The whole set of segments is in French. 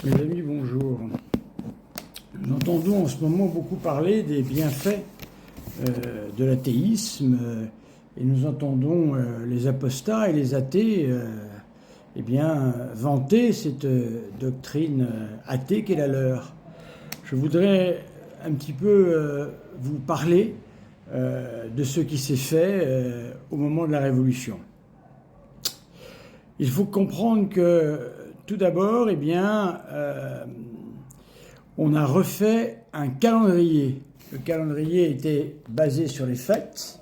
Mes amis, bonjour. Nous entendons en ce moment beaucoup parler des bienfaits de l'athéisme et nous entendons les apostats et les athées vanter cette doctrine athée qu'est la leur. Je voudrais un petit peu vous parler de ce qui s'est fait au moment de la Révolution. Il faut comprendre que tout d'abord, on a refait un calendrier. Le calendrier était basé sur les fêtes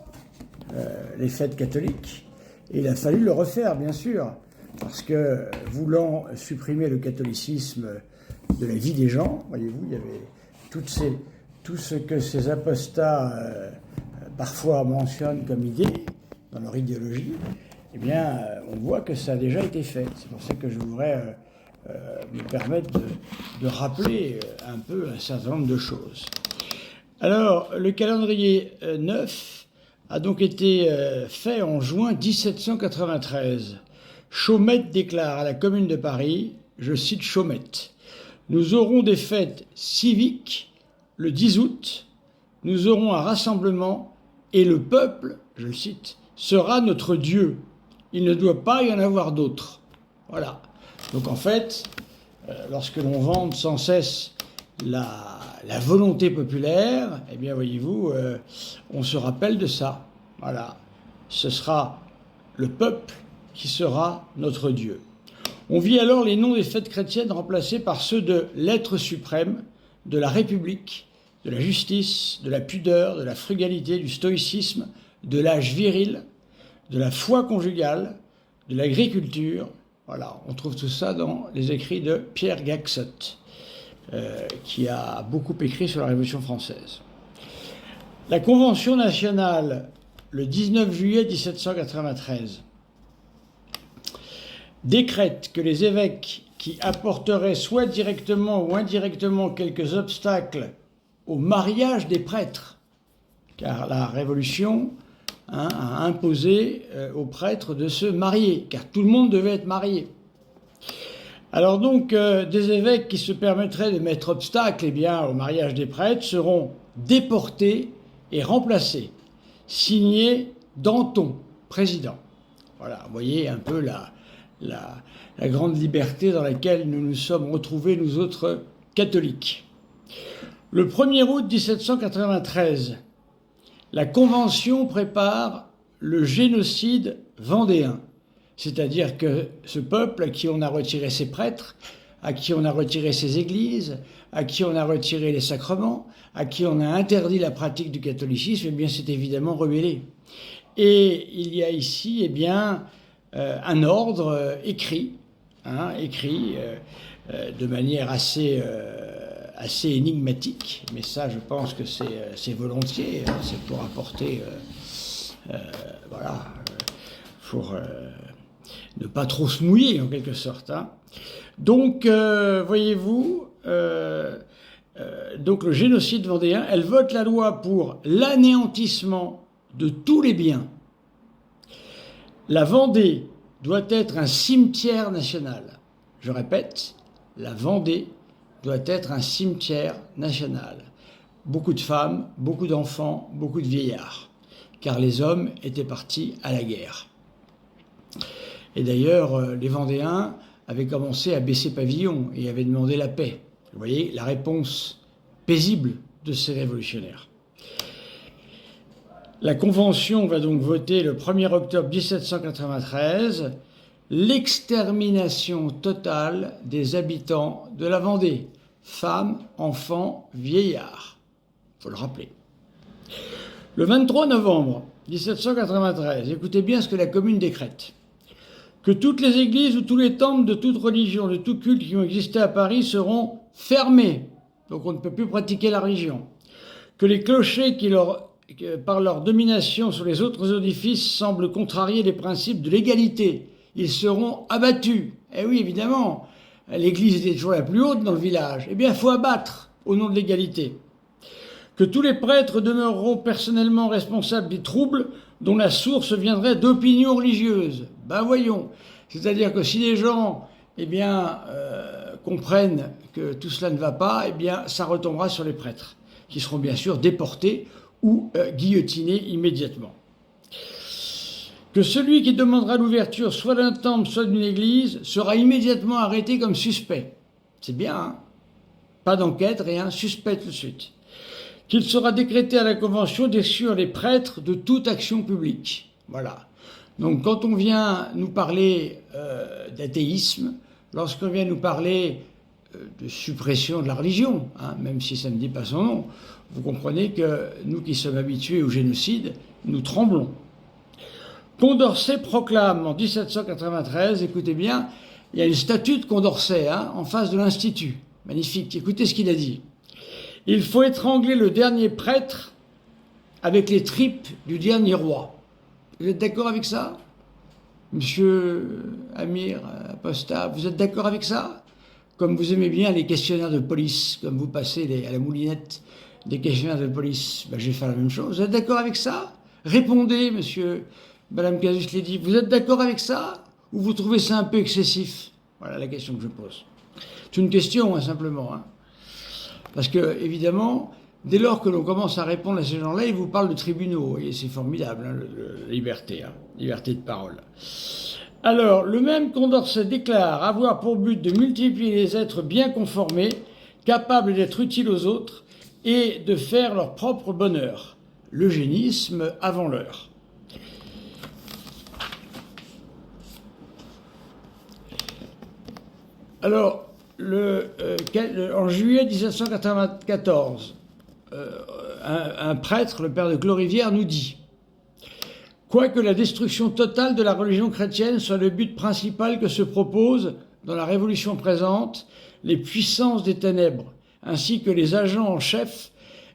catholiques, et il a fallu le refaire, bien sûr, parce que voulant supprimer le catholicisme de la vie des gens, voyez-vous, il y avait tout ce que ces apostats parfois mentionnent comme idée dans leur idéologie. On voit que ça a déjà été fait. C'est pour ça que je voudrais me permettre de rappeler un peu un certain nombre de choses. Alors, le calendrier neuf a donc été fait en juin 1793. Chaumette déclare à la Commune de Paris, je cite Chaumette, « Nous aurons des fêtes civiques le 10 août, nous aurons un rassemblement et le peuple, je le cite, sera notre Dieu. Il ne doit pas y en avoir d'autres. » Voilà. Donc en fait, lorsque l'on vante sans cesse la volonté populaire, voyez-vous, on se rappelle de ça. Voilà. Ce sera le peuple qui sera notre Dieu. On vit alors les noms des fêtes chrétiennes remplacés par ceux de l'être suprême, de la République, de la justice, de la pudeur, de la frugalité, du stoïcisme, de l'âge viril, de la foi conjugale, de l'agriculture. Voilà, on trouve tout ça dans les écrits de Pierre Gaxot, qui a beaucoup écrit sur la Révolution française. La Convention nationale, le 19 juillet 1793, décrète que les évêques qui apporteraient soit directement ou indirectement quelques obstacles au mariage des prêtres, car la Révolution a imposé aux prêtres de se marier, car tout le monde devait être marié. Alors donc, des évêques qui se permettraient de mettre obstacle au mariage des prêtres seront déportés et remplacés. Signé Danton, président. Voilà, vous voyez un peu la grande liberté dans laquelle nous nous sommes retrouvés, nous autres catholiques. Le 1er août 1793, la Convention prépare le génocide vendéen. C'est-à-dire que ce peuple à qui on a retiré ses prêtres, à qui on a retiré ses églises, à qui on a retiré les sacrements, à qui on a interdit la pratique du catholicisme, s'est évidemment rebellé. Et il y a ici, un ordre écrit de manière assez énigmatique, mais ça, je pense que c'est volontiers, c'est pour apporter, pour ne pas trop se mouiller en quelque sorte. Donc, voyez-vous, donc le génocide vendéen, elle vote la loi pour l'anéantissement de tous les biens. La Vendée doit être un cimetière national. Je répète, la Vendée doit être un cimetière national. Beaucoup de femmes, beaucoup d'enfants, beaucoup de vieillards, car les hommes étaient partis à la guerre. Et d'ailleurs, les Vendéens avaient commencé à baisser pavillon et avaient demandé la paix. Vous voyez la réponse paisible de ces révolutionnaires. La Convention va donc voter le 1er octobre 1793 l'extermination totale des habitants de la Vendée, femmes, enfants, vieillards. Il faut le rappeler. Le 23 novembre 1793, écoutez bien ce que la Commune décrète. Que toutes les églises ou tous les temples de toute religion, de tout culte qui ont existé à Paris seront fermés. Donc on ne peut plus pratiquer la religion. Que les clochers par leur domination sur les autres édifices semblent contrarier les principes de l'égalité, ils seront abattus. Eh oui, évidemment, l'église était toujours la plus haute dans le village. Il faut abattre au nom de l'égalité. Que tous les prêtres demeureront personnellement responsables des troubles dont la source viendrait d'opinions religieuses. Voyons. C'est-à-dire que si les gens eh bien, comprennent que tout cela ne va pas, eh bien, ça retombera sur les prêtres, qui seront bien sûr déportés ou guillotinés immédiatement. Que celui qui demandera l'ouverture soit d'un temple, soit d'une église, sera immédiatement arrêté comme suspect. C'est bien, hein? Pas d'enquête, rien, suspect tout de suite. Qu'il sera décrété à la Convention d'exclure les prêtres de toute action publique. Voilà. Donc quand on vient nous parler d'athéisme, lorsqu'on vient nous parler de suppression de la religion, hein, même si ça ne dit pas son nom, vous comprenez que nous qui sommes habitués au génocide, nous tremblons. Condorcet proclame en 1793, écoutez bien, il y a une statue de Condorcet hein, en face de l'Institut. Magnifique, écoutez ce qu'il a dit. Il faut étrangler le dernier prêtre avec les tripes du dernier roi. Vous êtes d'accord avec ça? Monsieur Amir Apostat, vous êtes d'accord avec ça? Comme vous aimez bien les questionnaires de police, comme vous passez à la moulinette des questionnaires de police, ben, je vais faire la même chose. Vous êtes d'accord avec ça? Répondez, monsieur, madame Casus-Lady, vous êtes d'accord avec ça? Ou vous trouvez ça un peu excessif? Voilà la question que je pose. C'est une question, hein, simplement. Hein. Parce que, évidemment, dès lors que l'on commence à répondre à ces gens-là, ils vous parlent de tribunaux. Et c'est formidable, hein, la liberté, hein, liberté de parole. Alors, le même Condorcet déclare avoir pour but de multiplier les êtres bien conformés, capables d'être utiles aux autres et de faire leur propre bonheur. L'eugénisme avant l'heure. Alors, en juillet 1794, un prêtre, le père de Clorivière, nous dit « Quoique la destruction totale de la religion chrétienne soit le but principal que se proposent, dans la révolution présente, les puissances des ténèbres, ainsi que les agents en chef,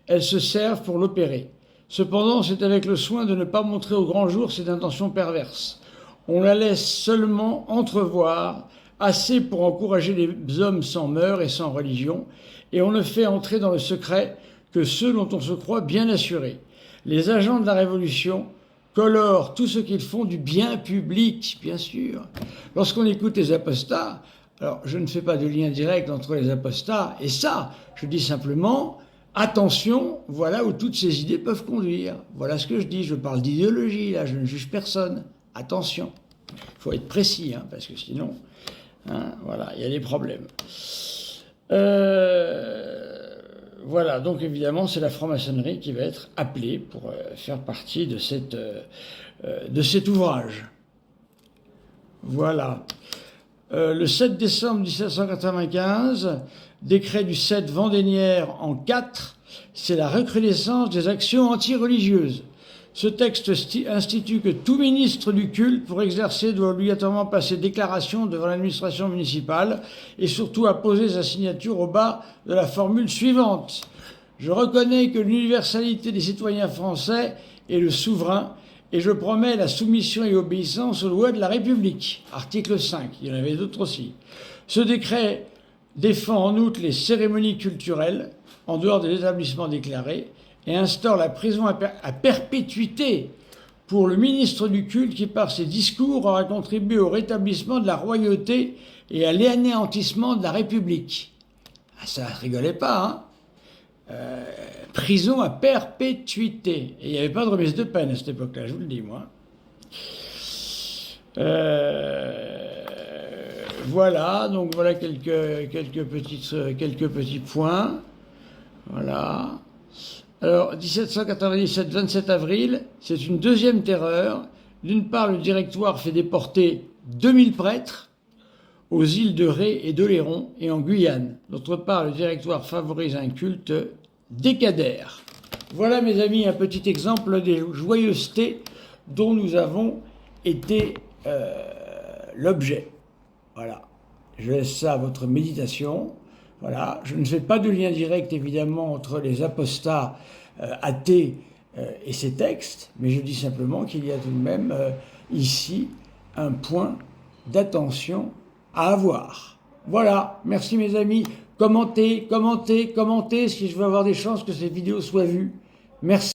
elles se servent pour l'opérer. Cependant, c'est avec le soin de ne pas montrer au grand jour cette intention perverse. On la laisse seulement entrevoir, assez pour encourager les hommes sans mœurs et sans religion, et on ne fait entrer dans le secret que ceux dont on se croit bien assurés. Les agents de la Révolution colorent tout ce qu'ils font du bien public, bien sûr. Lorsqu'on écoute les apostats, alors je ne fais pas de lien direct entre les apostats et ça, je dis simplement, attention, voilà où toutes ces idées peuvent conduire. Voilà ce que je dis, je parle d'idéologie, là, je ne juge personne. Attention, il faut être précis, hein, parce que sinon... Hein, voilà, il y a des problèmes. Voilà, donc évidemment, c'est la franc-maçonnerie qui va être appelée pour faire partie de cet ouvrage. Voilà. Le 7 décembre 1795, décret du 7 Vendémiaire en 4, c'est la recrudescence des actions anti-religieuses. Ce texte institue que tout ministre du culte, pour exercer, doit obligatoirement passer déclaration devant l'administration municipale et surtout apposer sa signature au bas de la formule suivante. Je reconnais que l'universalité des citoyens français est le souverain et je promets la soumission et obéissance aux lois de la République. Article 5, il y en avait d'autres aussi. Ce décret défend en outre les cérémonies culturelles en dehors des établissements déclarés et instaure la prison à perpétuité pour le ministre du culte qui, par ses discours, aura contribué au rétablissement de la royauté et à l'anéantissement de la République. Ah, ça rigolait pas, hein, prison à perpétuité. Et il n'y avait pas de remise de peine à cette époque-là, je vous le dis, moi. Voilà, donc voilà quelques petits points. Voilà. Alors, 1797, 27 avril, c'est une deuxième terreur. D'une part, le Directoire fait déporter 2000 prêtres aux îles de Ré et d'Oléron et en Guyane. D'autre part, le Directoire favorise un culte décadaire. Voilà, mes amis, un petit exemple des joyeusetés dont nous avons été l'objet. Voilà. Je laisse ça à votre méditation. Voilà, je ne fais pas de lien direct évidemment entre les apostats athées et ces textes, mais je dis simplement qu'il y a tout de même ici un point d'attention à avoir. Voilà, merci mes amis, commentez, si je veux avoir des chances que ces vidéos soient vues. Merci.